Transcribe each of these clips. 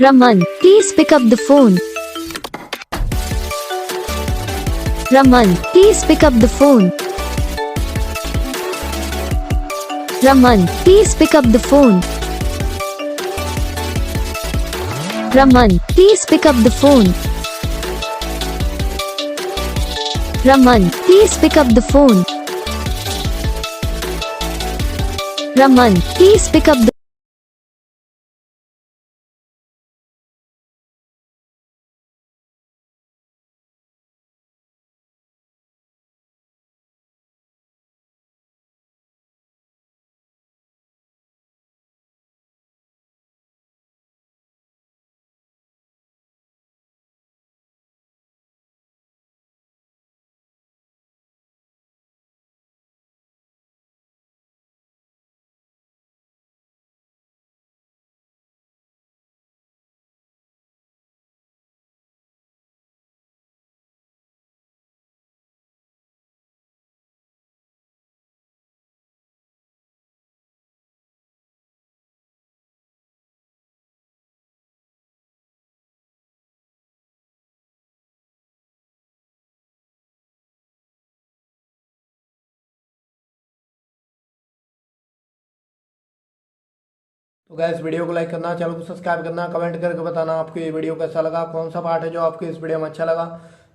Raman, please pick up the phone. Raman, please pick up the phone. Raman, please pick up the phone. Raman, please pick up the phone. Raman, please pick up the phone. Raman, please pick up the तो gas video को like करना, channel को subscribe करना, comment करके बताना आपको ये video कैसा लगा, कौन सा पार्ट है जो आपको इस वीडियो में अच्छा लगा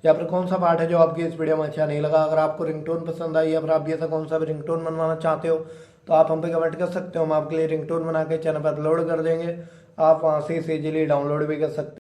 या फिर कौन सा पार्ट है जो आपकी इस वीडियो में अच्छा नहीं लगा। अगर आपको रिंगटोन पसंद आई या फिर आप भी ऐसा कौन सा भी रिंगटोन बनवाना चाहते हो तो आप हम पे कमेंट कर सकते हो। हम आपके लिए रिंगटोन बना के चैनल पर अपलोड कर देंगे, आप वहाँ से इसे इजीली डाउनलोड भी कर सकते हो।